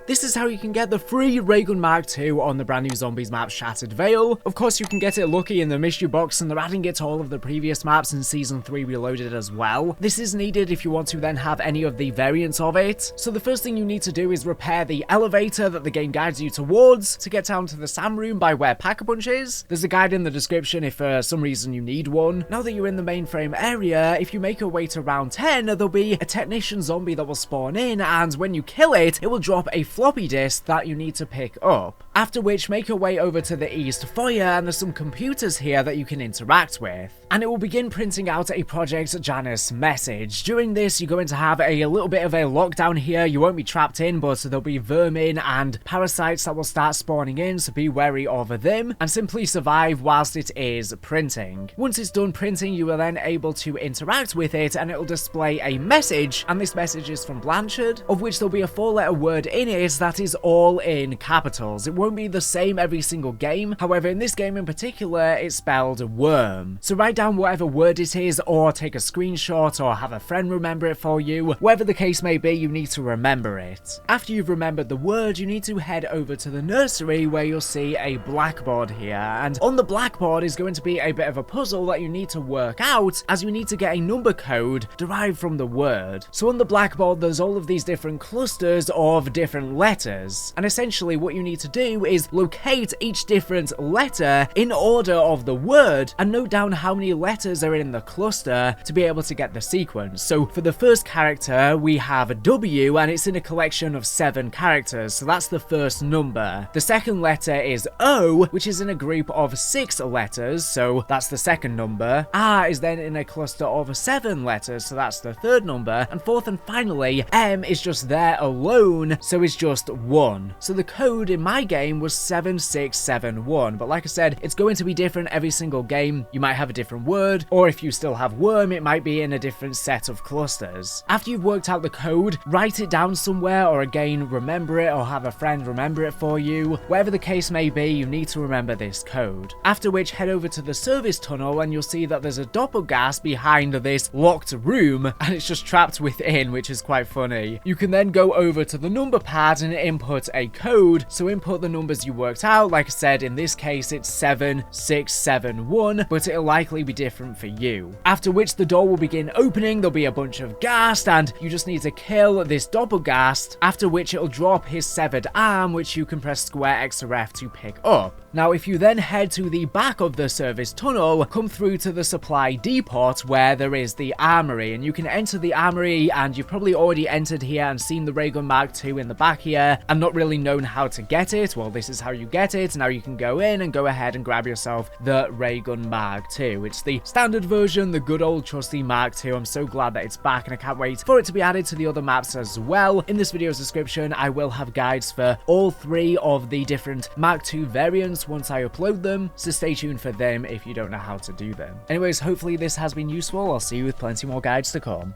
This is how you can get the free Ray Gun MK2 on the brand new Zombies map Shattered Vale. Of course, you can get it lucky in the mystery box, and they're adding it to all of the previous maps in Season 3 Reloaded as well. This is needed if you want to then have any of the variants of it. So the first thing you need to do is repair the elevator that the game guides you towards to get down to the SAM room by where Pack-a-Punch is. There's a guide in the description if for some reason you need one. Now that you're in the mainframe area, if you make your way to round 10, there'll be a technician zombie that will spawn in, and when you kill it, it will drop a floppy disk that you need to pick up. After which, make your way over to the east foyer, and there's some computers here that you can interact with. And it will begin printing out a Project Janus message. During this, you're going to have a little bit of a lockdown here. You won't be trapped in, but there'll be vermin and parasites that will start spawning in, so be wary of them, and simply survive whilst it is printing. Once it's done printing, you are then able to interact with it, and it will display a message, and this message is from Blanchard, of which there'll be a 4-letter word in it that is all in capitals. It won't be the same every single game, however in this game in particular it's spelled worm. So write down whatever word it is, or take a screenshot, or have a friend remember it for you. Whatever the case may be, you need to remember it. After you've remembered the word, you need to head over to the nursery where you'll see a blackboard here, and on the blackboard is going to be a bit of a puzzle that you need to work out, as you need to get a number code derived from the word. So on the blackboard there's all of these different clusters of different letters, and essentially what you need to do is locate each different letter in order of the word and note down how many letters are in the cluster to be able to get the sequence. So for the first character we have a W, and it's in a collection of 7 characters, so that's the first number. The second letter is O, which is in a group of 6 letters, so that's the second number. R is then in a cluster of 7 letters, so that's the third number. And fourth and finally, M is just there alone, so it's just 1. So the code in my game was 7671, but like I said, it's going to be different every single game. You might have a different word, or if you still have worm, it might be in a different set of clusters. After you've worked out the code, write it down somewhere, or again, remember it, or have a friend remember it for you. Whatever the case may be, you need to remember this code. After which, head over to the service tunnel, and you'll see that there's a doppelgas behind this locked room, and it's just trapped within, which is quite funny. You can then go over to the number pad and input a code, so input the numbers you worked out. Like I said, in this case it's 7671, but it'll likely be different for you. After which the door will begin opening, there'll be a bunch of ghast, and you just need to kill this doppelgast, after which it'll drop his severed arm, which you can press square X or F to pick up. Now if you then head to the back of the service tunnel, come through to the supply depot where there is the armory, and you can enter the armory, and you've probably already entered here and seen the Ray Gun MK2 in the back here and not really known how to get it. Well, this is how you get it. Now you can go in and go ahead and grab yourself the Ray Gun MK2. It's the standard version, the good old trusty MK2. I'm so glad that it's back, and I can't wait for it to be added to the other maps as well. In this video's description I will have guides for all 3 of the different MK2 variants once I upload them, so stay tuned for them if you don't know how to do them. Anyways, hopefully this has been useful. I'll see you with plenty more guides to come.